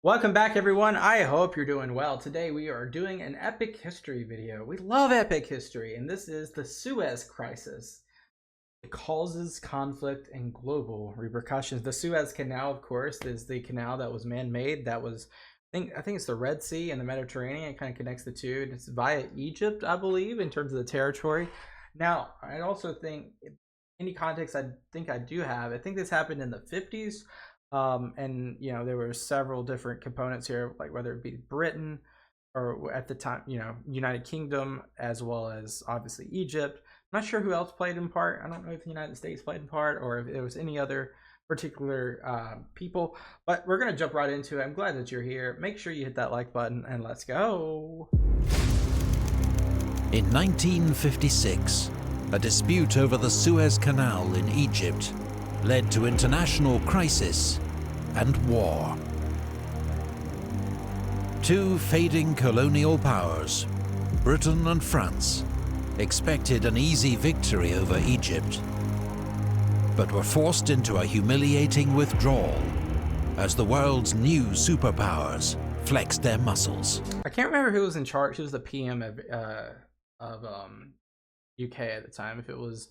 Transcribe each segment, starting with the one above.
Welcome back, everyone. I hope you're doing well. Today we are doing an epic history video. We love epic history, and this is the Suez Crisis. It causes conflict and global repercussions. The Suez Canal, of course, is the canal that was man-made. That was, I think it's the Red Sea and the Mediterranean. It kind of connects the two. And it's via Egypt, I believe, in terms of the territory. Now, I also think, any context I think I do have, I think this happened in the 50s. And there were several different components here, like whether it be Britain or at the time, United Kingdom, as well as obviously Egypt. I'm not sure who else played in part. I don't know if the United States played in part or if it was any other particular people, but we're gonna jump right into it. I'm glad that you're here. Make sure you hit that like button and let's go. In 1956, a dispute over the Suez Canal in Egypt led to international crisis and war. Two fading colonial powers, Britain and France, expected an easy victory over Egypt, but were forced into a humiliating withdrawal as the world's new superpowers flexed their muscles. I can't remember who was in charge. Who was the PM of UK at the time, if it was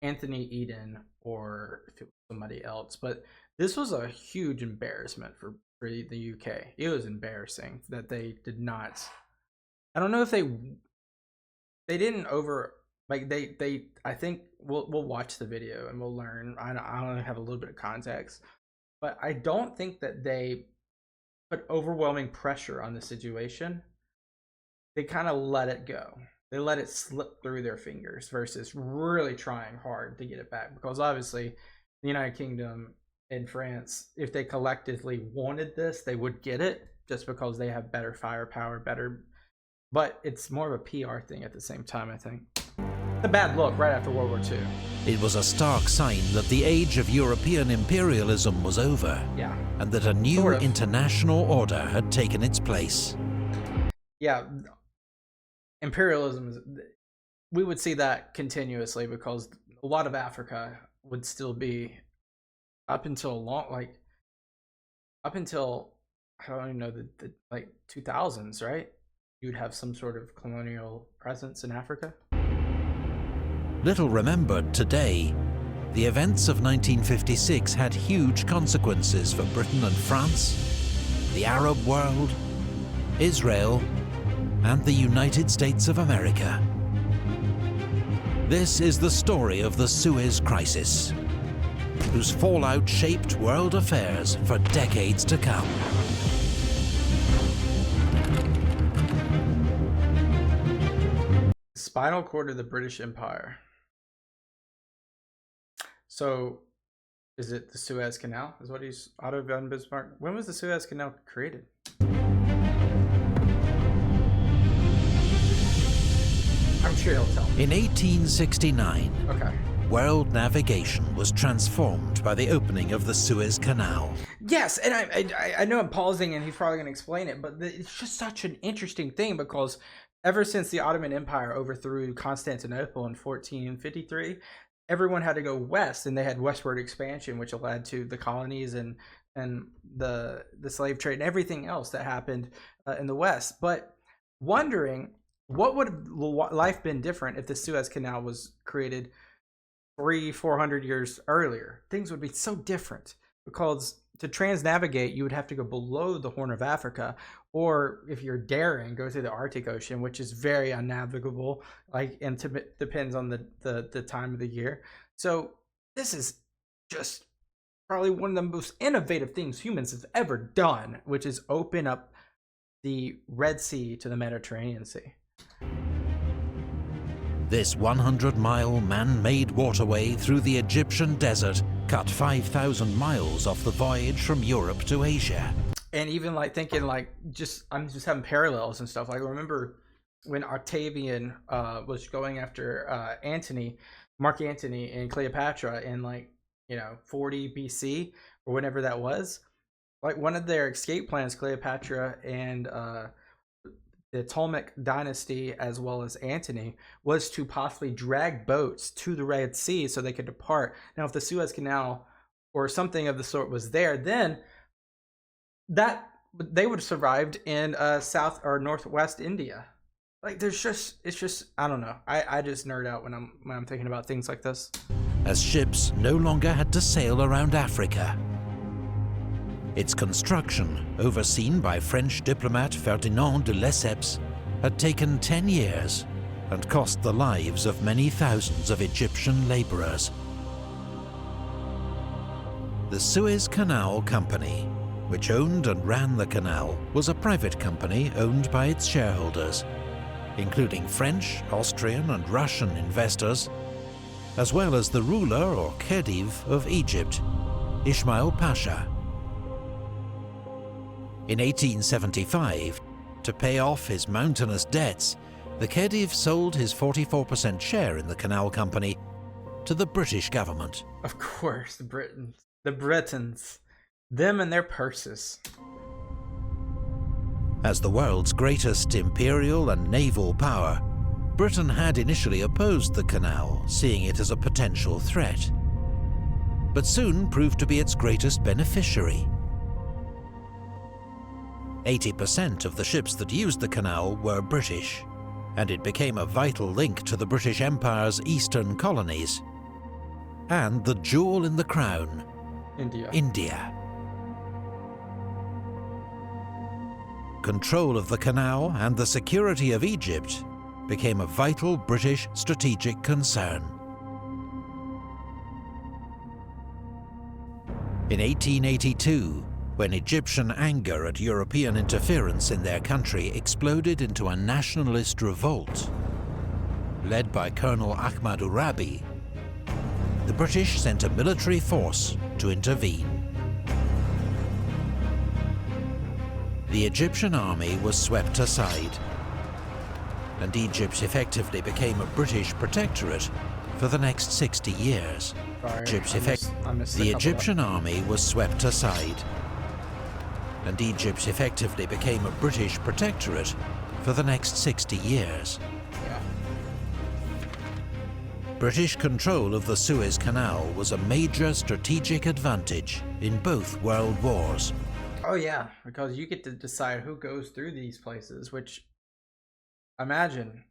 Anthony Eden or if it was somebody else, but this was a huge embarrassment for the UK. It was embarrassing that they did not, I don't know if they didn't I think we'll watch the video and we'll learn. I only have a little bit of context, but I don't think that they put overwhelming pressure on the situation. They kind of let it go. They let it slip through their fingers versus really trying hard to get it back, because obviously the United Kingdom and France, if they collectively wanted this, they would get it just because they have better firepower, but it's more of a PR thing at the same time, I think. It's a bad look right after World War II. It was a stark sign that the age of European imperialism was over, and that a new international order had taken its place. Yeah. Imperialism, we would see that continuously because a lot of Africa would still be up until I don't even know, the like 2000s, right? You'd have some sort of colonial presence in Africa. Little remembered today, the events of 1956 had huge consequences for Britain and France, the Arab world, Israel, and the United States of America. This is the story of the Suez Crisis, whose fallout shaped world affairs for decades to come. Spinal cord of the British Empire. So, is it the Suez Canal? Is what he's Otto von Bismarck? When was the Suez Canal created? I'm sure he'll tell me. In 1869, world navigation was transformed by the opening of the Suez Canal. Yes, and I know I'm pausing and he's probably going to explain it, but it's just such an interesting thing because ever since the Ottoman Empire overthrew Constantinople in 1453, everyone had to go west, and they had westward expansion, which led to the colonies and the slave trade and everything else that happened in the West. But wondering, what would have life been different if the Suez Canal was created 300-400 years earlier? Things would be so different, because to transnavigate, you would have to go below the Horn of Africa, or if you're daring, go through the Arctic Ocean, which is very unnavigable, and depends on the time of the year. So this is just probably one of the most innovative things humans have ever done, which is open up the Red Sea to the Mediterranean Sea. This 100-mile man-made waterway through the Egyptian desert cut 5,000 miles off the voyage from Europe to Asia. And even thinking I'm just having parallels and stuff. Like, remember when Octavian was going after Mark Antony and Cleopatra in 40 BC or whenever that was. Like, one of their escape plans, Cleopatra and the Ptolemaic dynasty, as well as Antony, was to possibly drag boats to the Red Sea so they could depart. Now, if the Suez Canal or something of the sort was there, then that they would have survived in South or Northwest India. Like it's just I don't know. I just nerd out when I'm thinking about things like this. As ships no longer had to sail around Africa. Its construction, overseen by French diplomat Ferdinand de Lesseps, had taken 10 years and cost the lives of many thousands of Egyptian labourers. The Suez Canal Company, which owned and ran the canal, was a private company owned by its shareholders, including French, Austrian and Russian investors, as well as the ruler or Khedive of Egypt, Ismail Pasha. In 1875, to pay off his mountainous debts, the Khedive sold his 44% share in the canal company to the British government. Of course, the Britons, them and their purses. As the world's greatest imperial and naval power, Britain had initially opposed the canal, seeing it as a potential threat, but soon proved to be its greatest beneficiary. 80% of the ships that used the canal were British, and it became a vital link to the British Empire's eastern colonies, and the jewel in the crown, India. Control of the canal and the security of Egypt became a vital British strategic concern. In 1882, when Egyptian anger at European interference in their country exploded into a nationalist revolt, led by Colonel Ahmad Urabi, the British sent a military force to intervene. The Egyptian army was swept aside, and Egypt effectively became a British protectorate for the next 60 years. The Egyptian army was swept aside, and Egypt effectively became a British protectorate for the next 60 years. Yeah. British control of the Suez Canal was a major strategic advantage in both world wars. Oh yeah, because you get to decide who goes through these places, which, imagine,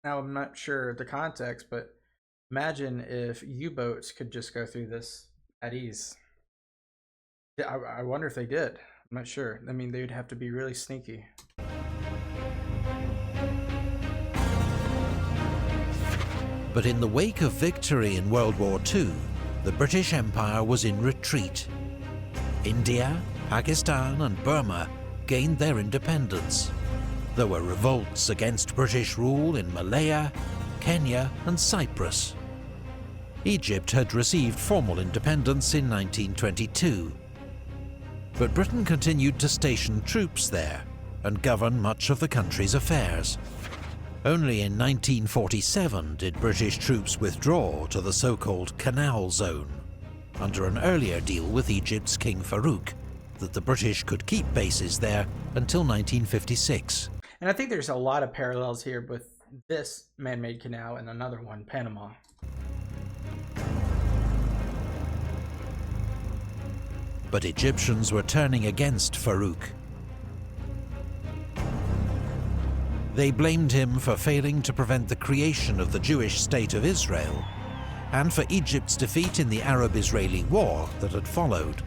now I'm not sure the context, but imagine if U-boats could just go through this at ease. I wonder if they did. I'm not sure. I mean, they'd have to be really sneaky. But in the wake of victory in World War II, the British Empire was in retreat. India, Pakistan and Burma gained their independence. There were revolts against British rule in Malaya, Kenya and Cyprus. Egypt had received formal independence in 1922. But Britain continued to station troops there and govern much of the country's affairs. Only in 1947 did British troops withdraw to the so-called Canal Zone, under an earlier deal with Egypt's King Farouk, that the British could keep bases there until 1956. And I think there's a lot of parallels here with this man-made canal and another one, Panama. But Egyptians were turning against Farouk. They blamed him for failing to prevent the creation of the Jewish state of Israel, and for Egypt's defeat in the Arab-Israeli War that had followed.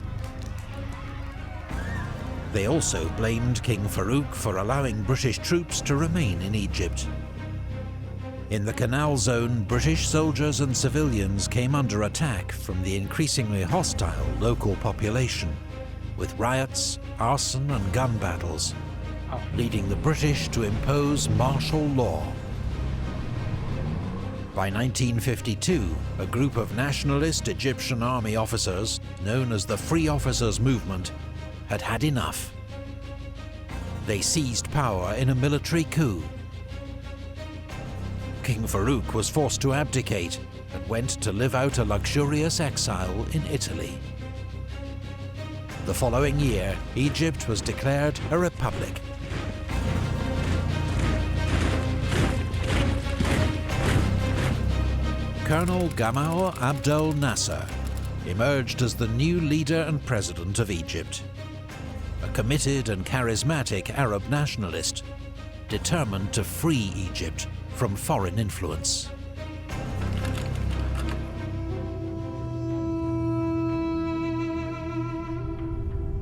They also blamed King Farouk for allowing British troops to remain in Egypt. In the Canal Zone, British soldiers and civilians came under attack from the increasingly hostile local population, with riots, arson and gun battles, leading the British to impose martial law. By 1952, a group of nationalist Egyptian army officers, known as the Free Officers Movement, had had enough. They seized power in a military coup. King Farouk was forced to abdicate and went to live out a luxurious exile in Italy. The following year, Egypt was declared a republic. Colonel Gamal Abdel Nasser emerged as the new leader and president of Egypt. A committed and charismatic Arab nationalist, determined to free Egypt from foreign influence.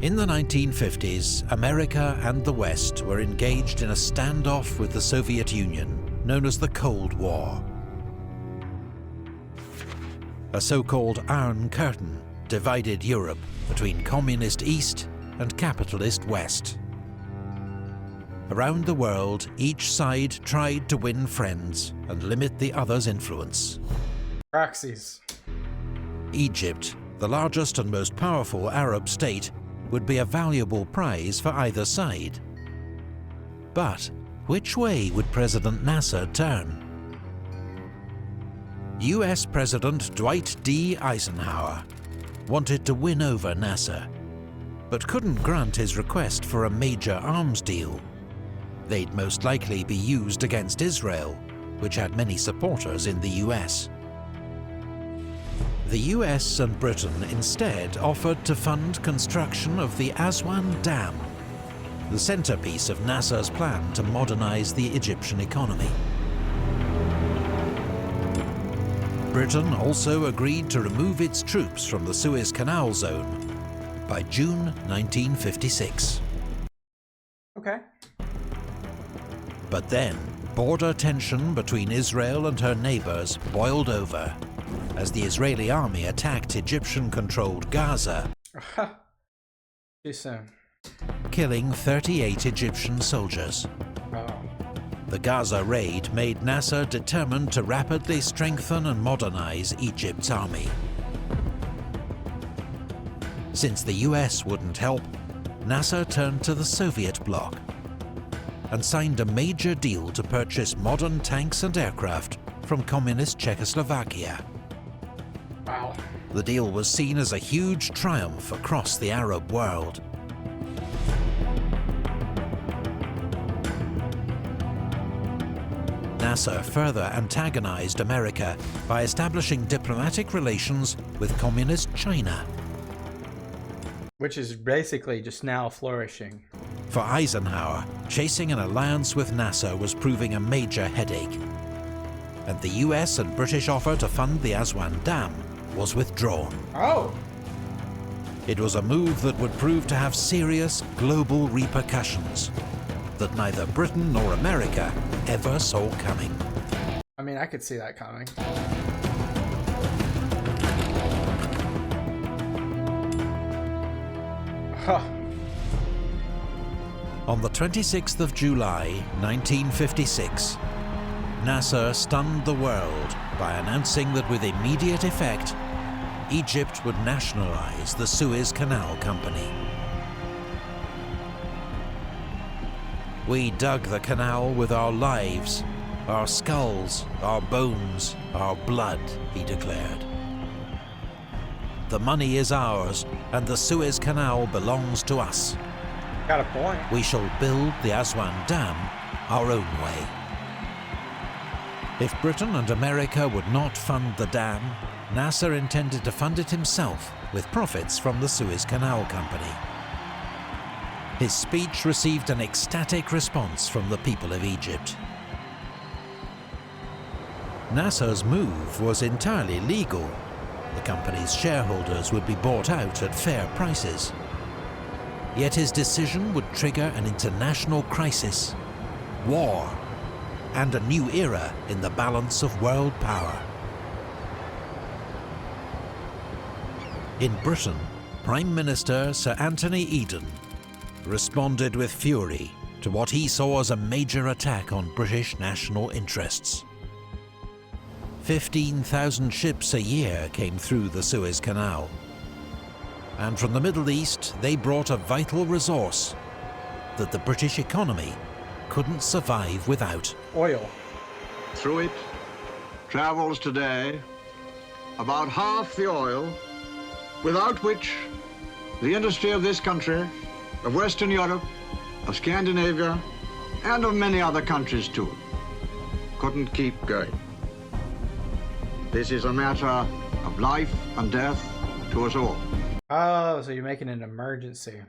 In the 1950s, America and the West were engaged in a standoff with the Soviet Union, known as the Cold War. A so-called Iron Curtain divided Europe between communist East and capitalist West. Around the world, each side tried to win friends and limit the other's influence. Proxies. Egypt, the largest and most powerful Arab state, would be a valuable prize for either side. But which way would President Nasser turn? US President Dwight D. Eisenhower wanted to win over Nasser, but couldn't grant his request for a major arms deal. They'd most likely be used against Israel, which had many supporters in the US. The US and Britain instead offered to fund construction of the Aswan Dam, the centerpiece of Nasser's plan to modernize the Egyptian economy. Britain also agreed to remove its troops from the Suez Canal zone by June 1956. Okay. But then, border tension between Israel and her neighbors boiled over as the Israeli army attacked Egyptian-controlled Gaza, Too soon. killing 38 Egyptian soldiers. Oh. The Gaza raid made Nasser determined to rapidly strengthen and modernize Egypt's army. Since the US wouldn't help, Nasser turned to the Soviet bloc and signed a major deal to purchase modern tanks and aircraft from communist Czechoslovakia. Wow. The deal was seen as a huge triumph across the Arab world. Nasser further antagonized America by establishing diplomatic relations with communist China. Which is basically just now flourishing. For Eisenhower, chasing an alliance with Nasser was proving a major headache, and the US and British offer to fund the Aswan Dam was withdrawn. Oh! It was a move that would prove to have serious global repercussions that neither Britain nor America ever saw coming. I mean, I could see that coming. Huh. On the 26th of July, 1956, Nasser stunned the world by announcing that with immediate effect, Egypt would nationalize the Suez Canal Company. We dug the canal with our lives, our skulls, our bones, our blood, he declared. The money is ours, and the Suez Canal belongs to us. Got a point. We shall build the Aswan Dam our own way. If Britain and America would not fund the dam, Nasser intended to fund it himself with profits from the Suez Canal Company. His speech received an ecstatic response from the people of Egypt. Nasser's move was entirely legal. The company's shareholders would be bought out at fair prices. Yet his decision would trigger an international crisis, war, and a new era in the balance of world power. In Britain, Prime Minister Sir Anthony Eden responded with fury to what he saw as a major attack on British national interests. 15,000 ships a year came through the Suez Canal, and from the Middle East they brought a vital resource that the British economy couldn't survive without. Oil. Through it travels today about half the oil without which the industry of this country, of Western Europe, of Scandinavia, and of many other countries too, couldn't keep going. This is a matter of life and death to us all. Oh, so you're making an emergency.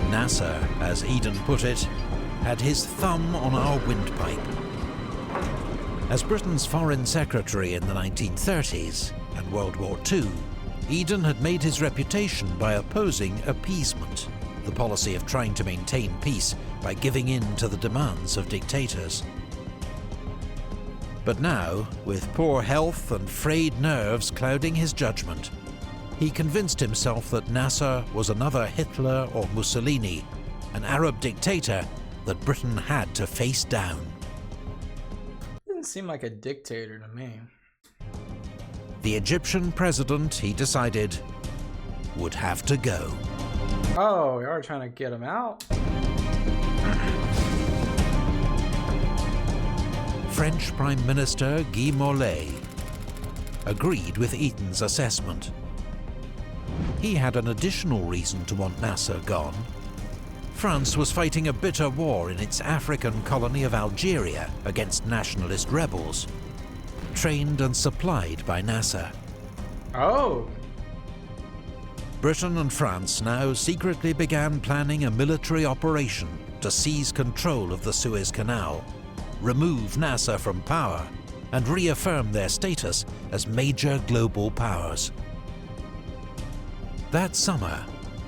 Nasser, as Eden put it, had his thumb on our windpipe. As Britain's Foreign Secretary in the 1930s and World War II, Eden had made his reputation by opposing appeasement, the policy of trying to maintain peace by giving in to the demands of dictators. But now, with poor health and frayed nerves clouding his judgment, he convinced himself that Nasser was another Hitler or Mussolini, an Arab dictator that Britain had to face down. Didn't seem like a dictator to me. The Egyptian president, he decided, would have to go. Oh, you are trying to get him out? French Prime Minister Guy Mollet agreed with Eden's assessment. He had an additional reason to want Nasser gone. France was fighting a bitter war in its African colony of Algeria against nationalist rebels, trained and supplied by Nasser. Oh. Britain and France now secretly began planning a military operation to seize control of the Suez Canal, remove Nasser from power, and reaffirm their status as major global powers. That summer,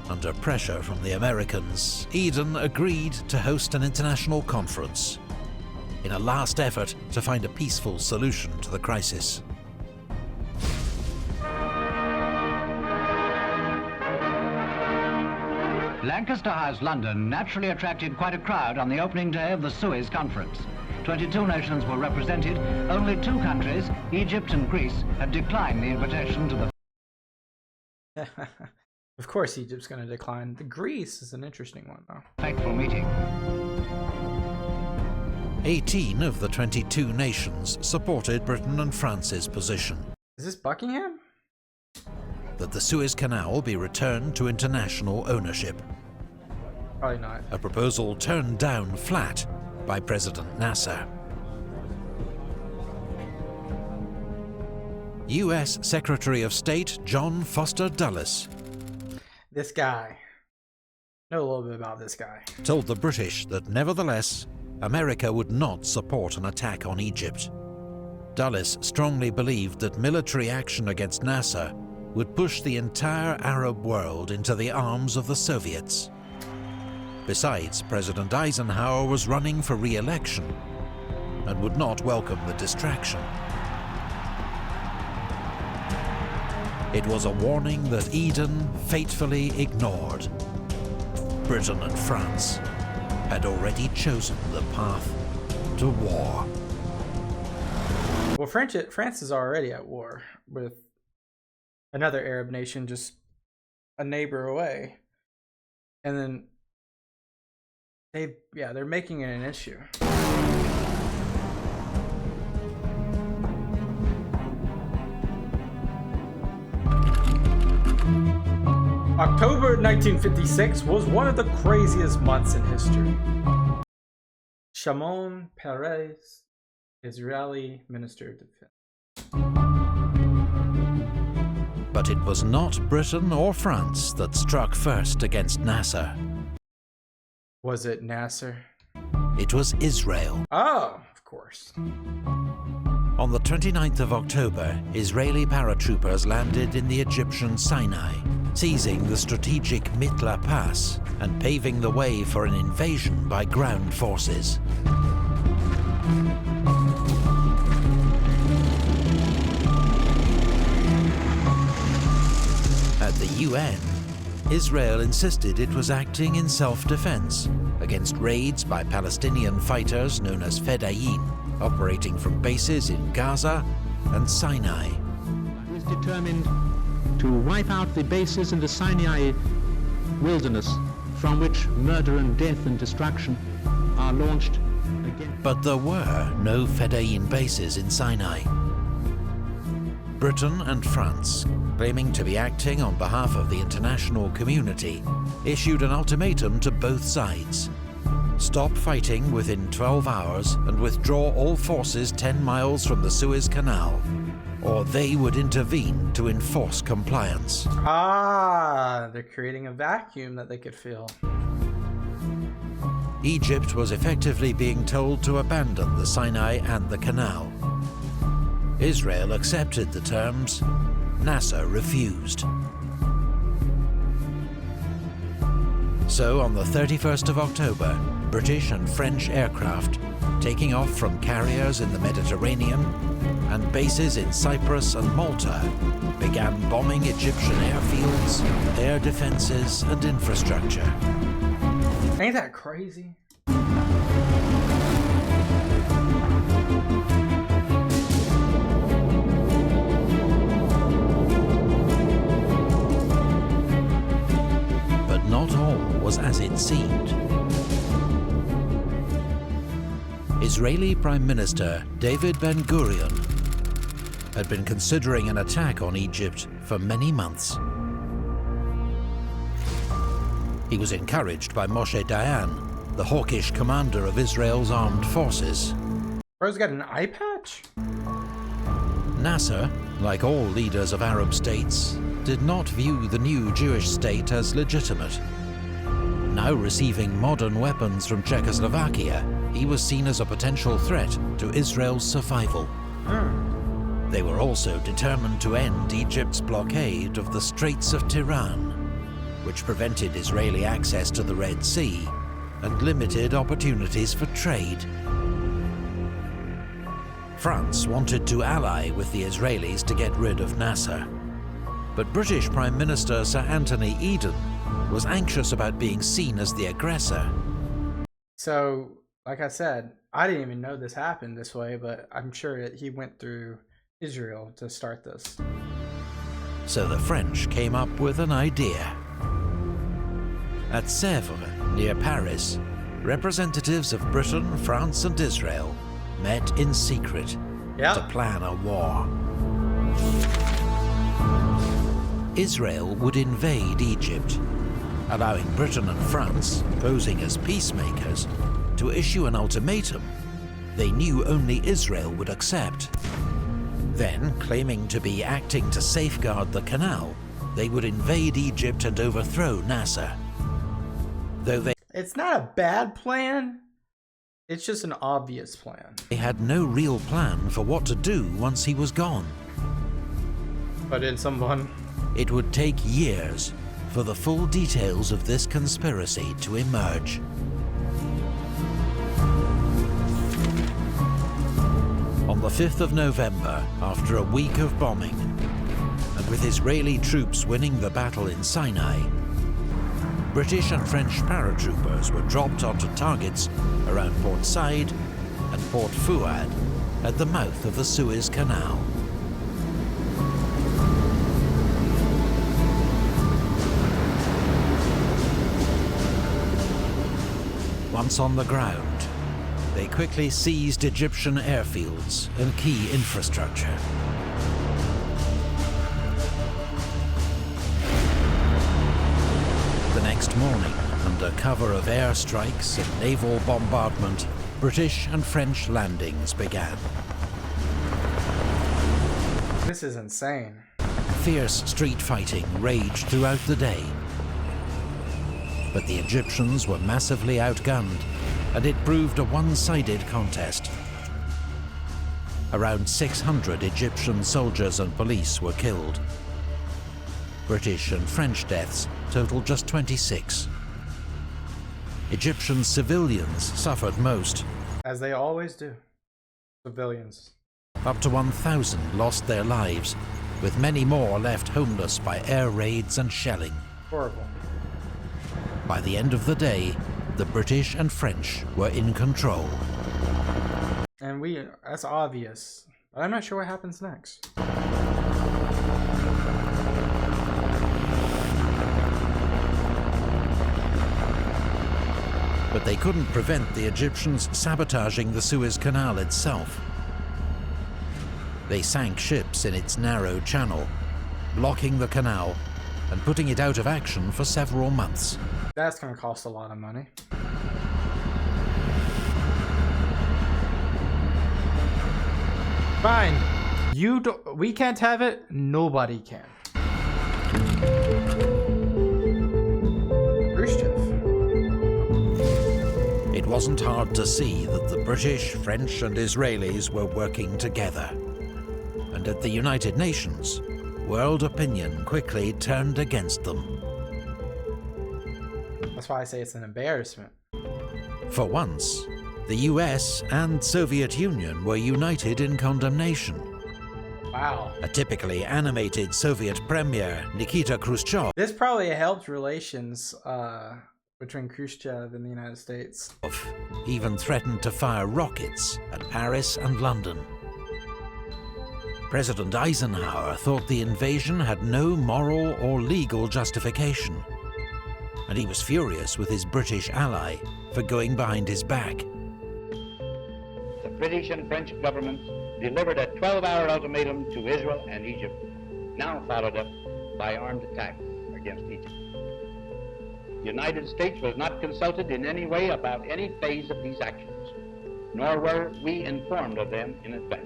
under pressure from the Americans, Eden agreed to host an international conference in a last effort to find a peaceful solution to the crisis. Lancaster House, London, naturally attracted quite a crowd on the opening day of the Suez Conference. 22 nations were represented. Only 2 countries, Egypt and Greece, had declined the invitation to the Of course Egypt's going to decline. The Greece is an interesting one, though. fateful meeting. 18 of the 22 nations supported Britain and France's position Is this Buckingham? that the Suez Canal be returned to international ownership, Probably not. a proposal turned down flat by President Nasser. US Secretary of State John Foster Dulles This guy. Know a little bit about this guy. told the British that nevertheless, America would not support an attack on Egypt. Dulles strongly believed that military action against Nasser would push the entire Arab world into the arms of the Soviets. Besides, President Eisenhower was running for re-election and would not welcome the distraction. It was a warning that Eden fatefully ignored. Britain and France had already chosen the path to war. Well, France is already at war with another Arab nation just a neighbor away. And then they're making it an issue. October 1956 was one of the craziest months in history. Shimon Peres, Israeli Minister of Defense. But it was not Britain or France that struck first against Nasser. Was it Nasser? It was Israel. Oh, of course. On the 29th of October, Israeli paratroopers landed in the Egyptian Sinai, seizing the strategic Mitla Pass and paving the way for an invasion by ground forces. At the UN, Israel insisted it was acting in self-defense against raids by Palestinian fighters known as Fedayeen, operating from bases in Gaza and Sinai. Who is determined to wipe out the bases in the Sinai wilderness from which murder and death and destruction are launched again. But there were no Fedayeen bases in Sinai. Britain and France, claiming to be acting on behalf of the international community, issued an ultimatum to both sides. Stop fighting within 12 hours and withdraw all forces 10 miles from the Suez Canal, or they would intervene to enforce compliance. Ah, they're creating a vacuum that they could fill. Egypt was effectively being told to abandon the Sinai and the canal. Israel accepted the terms. Nasser refused. So on the 31st of October, British and French aircraft, taking off from carriers in the Mediterranean and bases in Cyprus and Malta, began bombing Egyptian airfields, air defenses and infrastructure. Ain't that crazy? But not all was as it seemed. Israeli Prime Minister David Ben-Gurion had been considering an attack on Egypt for many months. He was encouraged by Moshe Dayan, the hawkish commander of Israel's armed forces. Bro's got an eye patch? Nasser, like all leaders of Arab states, did not view the new Jewish state as legitimate. Now receiving modern weapons from Czechoslovakia, he was seen as a potential threat to Israel's survival. They were also determined to end Egypt's blockade of the Straits of Tiran, which prevented Israeli access to the Red Sea and limited opportunities for trade. France wanted to ally with the Israelis to get rid of Nasser, but British Prime Minister Sir Anthony Eden was anxious about being seen as the aggressor. So, like I said, I didn't even know this happened this way, but I'm sure he went through Israel to start this. So the French came up with an idea. At Sèvres, near Paris, representatives of Britain, France and Israel met in secret to plan a war. Israel would invade Egypt, allowing Britain and France, posing as peacemakers, to issue an ultimatum they knew only Israel would accept. Then, claiming to be acting to safeguard the canal, they would invade Egypt and overthrow Nasser. It's not a bad plan. It's just an obvious plan. They had no real plan for what to do once he was gone. Put in someone. It would take years for the full details of this conspiracy to emerge. On the 5th of November, after a week of bombing, and with Israeli troops winning the battle in Sinai, British and French paratroopers were dropped onto targets around Port Said and Port Fouad at the mouth of the Suez Canal. Once on the ground, they quickly seized Egyptian airfields and key infrastructure. The next morning, under cover of airstrikes and naval bombardment, British and French landings began. This is insane. Fierce street fighting raged throughout the day. But the Egyptians were massively outgunned, and it proved a one-sided contest. Around 600 Egyptian soldiers and police were killed. British and French deaths totaled just 26. Egyptian civilians suffered most. As they always do. Civilians. Up to 1,000 lost their lives, with many more left homeless by air raids and shelling. Horrible. By the end of the day, the British and French were in control. And that's obvious. But I'm not sure what happens next. But they couldn't prevent the Egyptians sabotaging the Suez Canal itself. They sank ships in its narrow channel, blocking the canal and putting it out of action for several months. That's going to cost a lot of money. Fine. We can't have it. Nobody can. wasn't hard to see that the British, French and Israelis were working together. And at the United Nations, world opinion quickly turned against them. That's why I say it's an embarrassment. For once, the US and Soviet Union were united in condemnation. Wow. A typically animated Soviet premier, Nikita Khrushchev, This probably helped relations between Khrushchev and the United States. even threatened to fire rockets at Paris and London. President Eisenhower thought the invasion had no moral or legal justification, and he was furious with his British ally for going behind his back. The British and French governments delivered a 12-hour ultimatum to Israel and Egypt, now followed up by armed attacks against Egypt. The United States was not consulted in any way about any phase of these actions, nor were we informed of them in advance.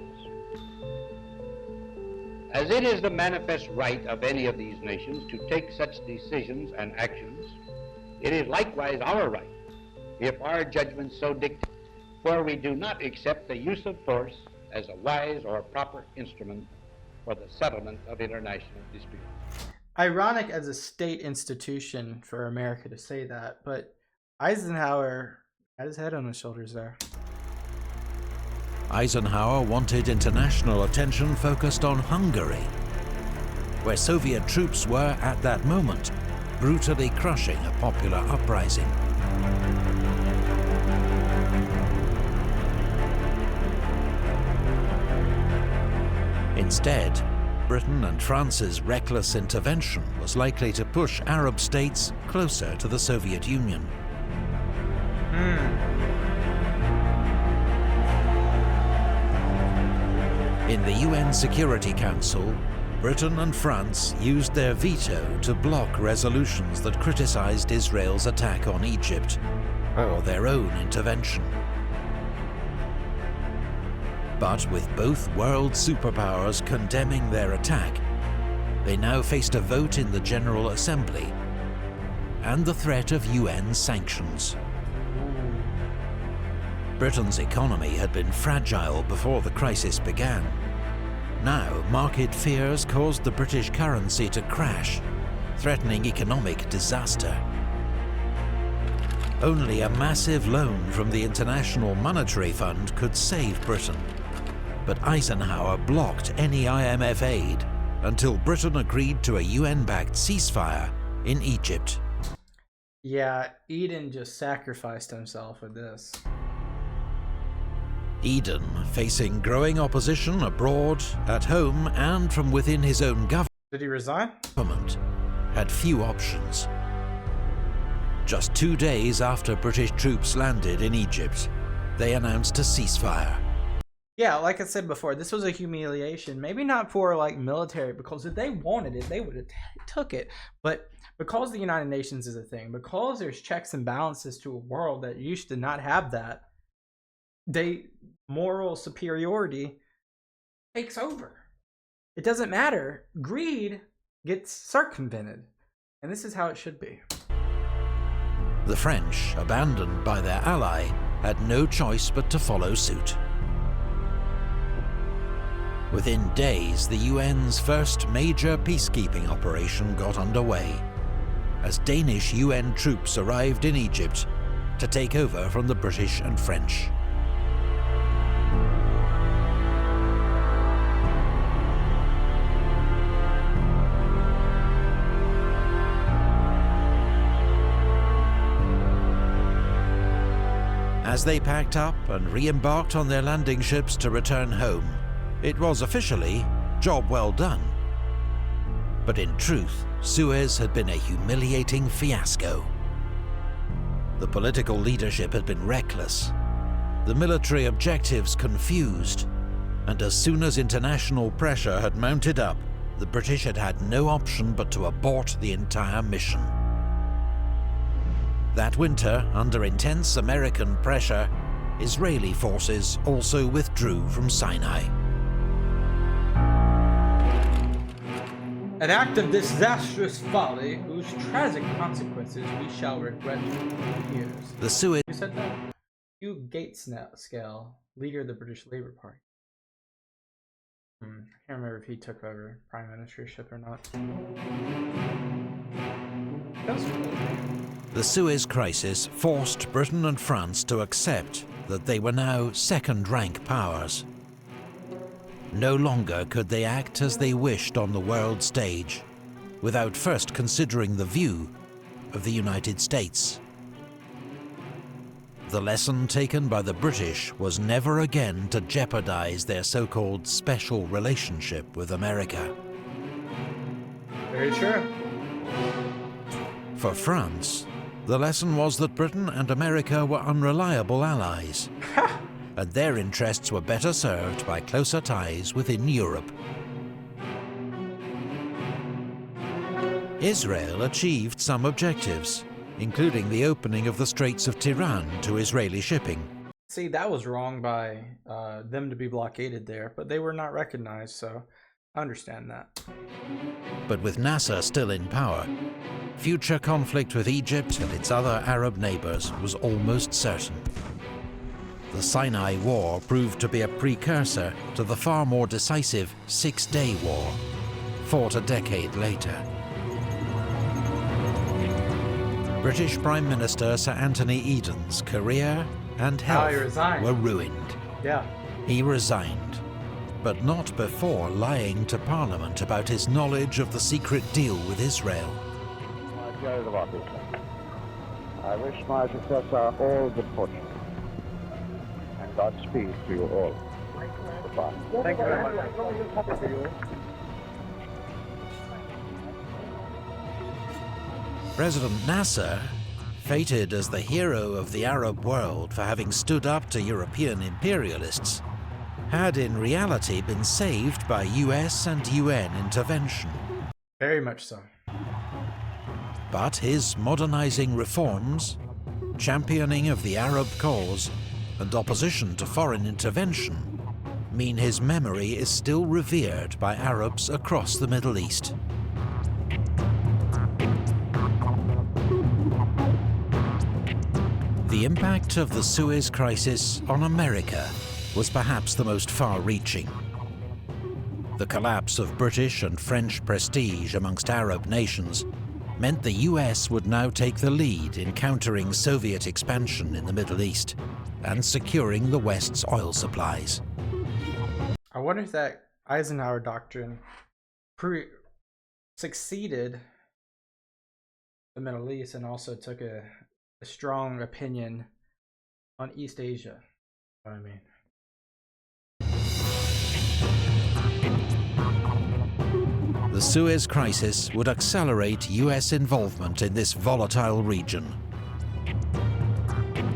As it is the manifest right of any of these nations to take such decisions and actions, it is likewise our right, if our judgment so dictates, for we do not accept the use of force as a wise or proper instrument for the settlement of international disputes. Ironic as a state institution for America to say that, but Eisenhower had his head on his shoulders there. Eisenhower wanted international attention focused on Hungary, where Soviet troops were, at that moment, brutally crushing a popular uprising. Instead, Britain and France's reckless intervention was likely to push Arab states closer to the Soviet Union. In the UN Security Council, Britain and France used their veto to block resolutions that criticized Israel's attack on Egypt, or their own intervention. But with both world superpowers condemning their attack, they now faced a vote in the General Assembly and the threat of UN sanctions. Britain's economy had been fragile before the crisis began. Now, market fears caused the British currency to crash, threatening economic disaster. Only a massive loan from the International Monetary Fund could save Britain. But Eisenhower blocked any IMF aid until Britain agreed to a UN-backed ceasefire in Egypt. Yeah, Eden just sacrificed himself with this. Eden, facing growing opposition abroad, at home, and from within his own Did he resign? government, had few options. Just 2 days after British troops landed in Egypt, they announced a ceasefire. Yeah, like I said before, this was a humiliation. Maybe not for like military, because if they wanted it, they would have took it. But because the United Nations is a thing, because there's checks and balances to a world that used to not have that, moral superiority takes over. It doesn't matter. Greed gets circumvented. And this is how it should be. The French, abandoned by their ally, had no choice but to follow suit. Within days, the UN's first major peacekeeping operation got underway, as Danish UN troops arrived in Egypt to take over from the British and French. As they packed up and re-embarked on their landing ships to return home, it was officially job well done. But in truth, Suez had been a humiliating fiasco. The political leadership had been reckless, the military objectives confused, and as soon as international pressure had mounted up, the British had had no option but to abort the entire mission. That winter, under intense American pressure, Israeli forces also withdrew from Sinai. An act of disastrous folly whose tragic consequences we shall regret for years. The Suez You said that? Hugh Gaitskell, leader of the British Labour Party. I can't remember if he took over prime ministership or not. The Suez Crisis forced Britain and France to accept that they were now second-rank powers. No longer could they act as they wished on the world stage, without first considering the view of the United States. The lesson taken by the British was never again to jeopardize their so-called special relationship with America. Very true. For France, the lesson was that Britain and America were unreliable allies, and their interests were better served by closer ties within Europe. Israel achieved some objectives, including the opening of the Straits of Tiran to Israeli shipping. See, that was wrong by them to be blockaded there, but they were not recognized, so I understand that. But with Nasser still in power, future conflict with Egypt and its other Arab neighbors was almost certain. The Sinai War proved to be a precursor to the far more decisive Six-Day War, fought a decade later. British Prime Minister Sir Anthony Eden's career and health were ruined. Yeah. He resigned, but not before lying to Parliament about his knowledge of the secret deal with Israel. I wish my successor all good fortune, and Godspeed to you all. Goodbye. Thank you very much. President Nasser, fated as the hero of the Arab world for having stood up to European imperialists, had in reality been saved by US and UN intervention. Very much so. But his modernizing reforms, championing of the Arab cause, and opposition to foreign intervention mean his memory is still revered by Arabs across the Middle East. The impact of the Suez Crisis on America was perhaps the most far-reaching. The collapse of British and French prestige amongst Arab nations meant the US would now take the lead in countering Soviet expansion in the Middle East and securing the West's oil supplies. I wonder if that Eisenhower doctrine succeeded the Middle East and also took a strong opinion on East Asia. You know what I mean? The Suez Crisis would accelerate US involvement in this volatile region.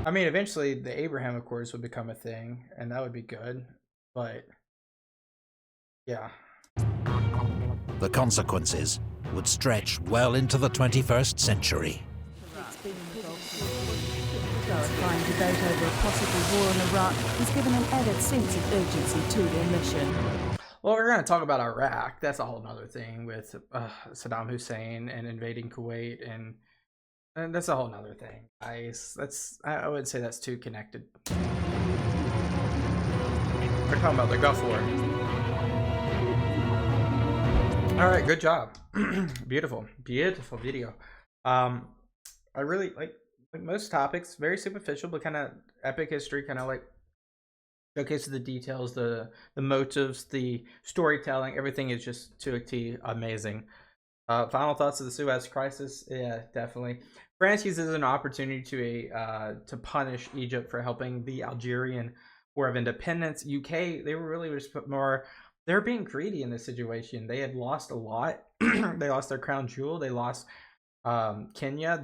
I mean, eventually the Abraham Accords would become a thing, and that would be good, but yeah. The consequences would stretch well into the 21st century. Clarifying debate over a possible war in Iraq has given an added sense of urgency to their mission. Well, we're going to talk about Iraq. That's a whole other thing with Saddam Hussein and invading Kuwait, and that's a whole other thing. I wouldn't say that's too connected. We're talking about the Gulf War. All right, good job. Beautiful video. I really like most topics, very superficial, but kind of epic history, kind of like showcases the details, the motives, the storytelling. Everything is just to a T amazing. Final thoughts of the Suez Crisis? Yeah, definitely. France uses an opportunity to punish Egypt for helping the Algerian War of Independence. UK, they were really just more. They're being greedy in this situation. They had lost a lot. They lost their crown jewel. They lost Kenya.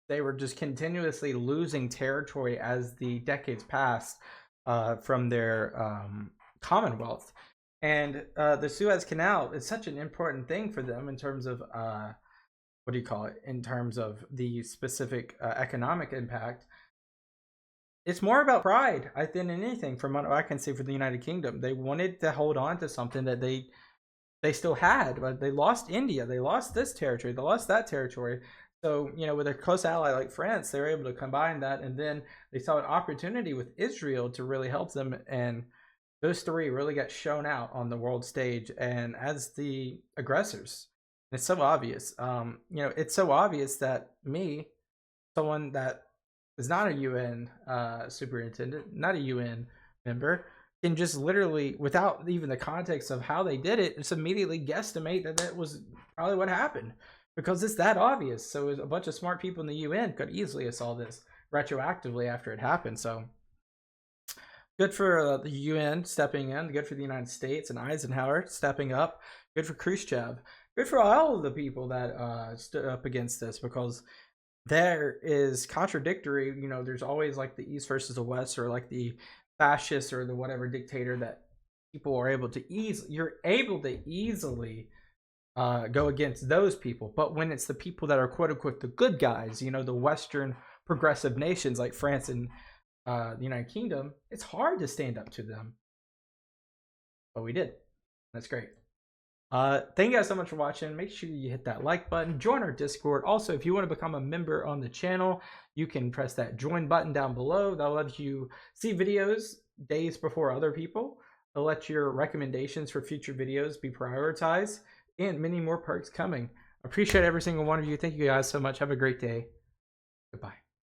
They were just continuously losing territory as the decades passed from their Commonwealth. And the Suez Canal is such an important thing for them in terms of, in terms of the specific economic impact. It's more about pride, I think, than anything from what I can see for the United Kingdom. They wanted to hold on to something that they still had, but they lost India. They lost this territory. They lost that territory. So, you know, with a close ally like France, they were able to combine that, and then they saw an opportunity with Israel to really help them, and those three really got shown out on the world stage and as the aggressors. It's so obvious. You know, it's so obvious that me, someone that is not a UN superintendent, not a UN member, can just literally, without even the context of how they did it, just immediately guesstimate that that was probably what happened, because it's that obvious. So a bunch of smart people in the UN could easily have saw this retroactively after it happened. So good for the UN stepping in, good for the United States and Eisenhower stepping up, good for Khrushchev, good for all of the people that stood up against this, because there is contradictory, you know, there's always like the East versus the West, or like the fascist or the whatever dictator that people are able to easily go against those people. But when it's the people that are quote unquote the good guys, you know, the Western progressive nations like France and the United Kingdom, it's hard to stand up to them. But we did. That's great. Thank you guys so much for watching. Make sure you hit that like button, join our Discord. Also, if you want to become a member on the channel, you can press that join button down below. That'll let you see videos days before other people. It'll let your recommendations for future videos be prioritized, and many more perks coming. Appreciate every single one of you. Thank you guys so much. Have a great day. Goodbye.